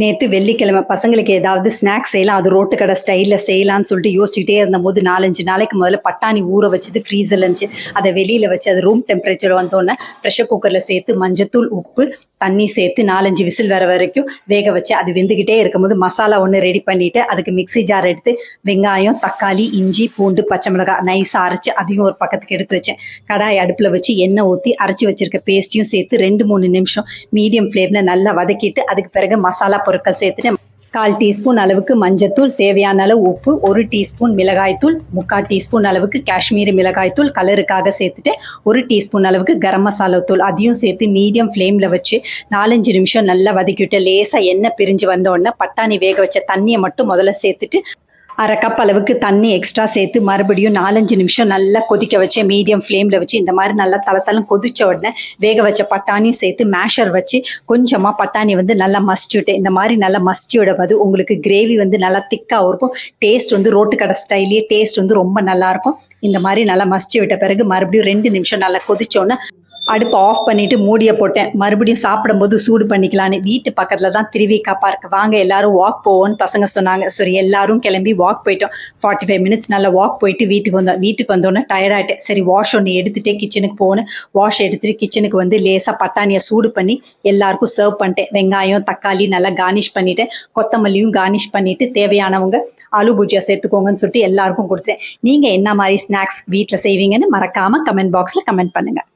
நேத்து வெள்ளிக்கிழமை பசங்களுக்கு ஏதாவது ஸ்நாக்ஸ் செய்யலாம், அது ரோட்டு கடை ஸ்டைலில் செய்யலாம்னு சொல்லிட்டு யோசிச்சுட்டே இருந்தபோது 4-5 நாளைக்கு முதல்ல பட்டாணி ஊற வச்சது ஃப்ரீசரில் இருந்துச்சு. அதை வெளியில் வச்சு அது ரூம் டெம்பரேச்சர் வந்தோடனே ப்ரெஷர் குக்கரில் சேர்த்து மஞ்சத்தூள், உப்பு, தண்ணி சேர்த்து 4-5 விசில் வர வரைக்கும் வேக வச்சு அது வெந்துக்கிட்டே இருக்கும்போது மசாலா ஒன்று ரெடி பண்ணிவிட்டு அதுக்கு மிக்ஸி ஜார் எடுத்து வெங்காயம், தக்காளி, இஞ்சி, பூண்டு, பச்சை மிளகாய் நைஸாக அரைச்சி அதையும் ஒரு பக்கத்துக்கு எடுத்து வச்சேன். கடாய் அடுப்பில் வச்சு எண்ணெய் ஊற்றி அரைச்சி வச்சிருக்க பேஸ்ட்டையும் சேர்த்து 2-3 நிமிஷம் மீடியம் ஃப்ளேமில் நல்லா வதக்கிட்டு அதுக்கு பிறகு மசாலா பொருட்கள் சேர்த்துட்டு 1/4 டீஸ்பூன் அளவுக்கு மஞ்சத்தூள், தேவையான அளவு உப்பு, 1 டீஸ்பூன் மிளகாய்த்தூள், 3/4 டீஸ்பூன் அளவுக்கு காஷ்மீரி மிளகாய்த்தூள் கலருக்காக சேர்த்துட்டு 1 டீஸ்பூன் அளவுக்கு கரம் மசாலா தூள் அதையும் சேர்த்து மீடியம் ஃப்ளேமில் வச்சு 4-5 நிமிஷம் நல்லா வதக்கிவிட்டு லேசாக எண்ணெய் பிரிஞ்சு வந்தோடனே பட்டாணி வேக வச்ச தண்ணியை மட்டும் முதல்ல சேர்த்துட்டு 1/2 கப் அளவுக்கு தண்ணி எக்ஸ்ட்ரா சேர்த்து மறுபடியும் 4-5 நிமிஷம் நல்லா கொதிக்க வச்சு மீடியம் ஃப்ளேமில் வச்சு இந்த மாதிரி நல்லா தளத்தளம் கொதிச்ச உடனே வேக வச்ச பட்டாணியும் சேர்த்து மேஷர் வச்சு கொஞ்சமாக பட்டாணி நல்லா மசிச்சு விட்டு இந்த மாதிரி நல்லா மசிச்சு விடும்போது உங்களுக்கு கிரேவி நல்லா திக்காகவும் இருக்கும். டேஸ்ட் ரோட்டு கடை ஸ்டைலே டேஸ்ட் ரொம்ப நல்லாயிருக்கும். இந்த மாதிரி நல்லா மசிச்சு விட்ட பிறகு மறுபடியும் 2 நிமிஷம் நல்லா கொதிச்சோன்னே அடுப்பை ஆஃப் பண்ணிவிட்டு மூடியை போட்டேன். மறுபடியும் சாப்பிடும்போது சூடு பண்ணிக்கலான்னு. வீட்டு பக்கத்தில் தான் திருவிக்கா பார்க், வாங்க எல்லாரும் வாக் போவோன்னு பசங்க சொன்னாங்க. சரி எல்லாரும் கிளம்பி வாக் போயிட்டோம். 45 மினிட்ஸ் நல்லா வாக் போயிட்டு வீட்டுக்கு வந்தோன்னே டயர்டாயிட்டேன். சரி வாஷ் ஒன்று எடுத்துகிட்டே கிச்சனுக்கு போகணும். வாஷ் எடுத்துகிட்டு கிச்சனுக்கு லேசாக பட்டாணியை சூடு பண்ணி எல்லாருக்கும் சர்வ் பண்ணிட்டேன். வெங்காயம், தக்காளி நல்லா கார்னிஷ் பண்ணிவிட்டேன். கொத்தமல்லியும் கார்னிஷ் பண்ணிவிட்டு தேவையானவங்க ஆலு பூஜியா சேர்த்துக்கோங்கன்னு சொல்லிட்டு எல்லாருக்கும் கொடுத்தேன். நீங்கள் என்ன மாதிரி ஸ்நாக்ஸ் வீட்டில் செய்வீங்கன்னு மறக்காமல் கமெண்ட் பாக்ஸில் கமெண்ட் பண்ணுங்கள்.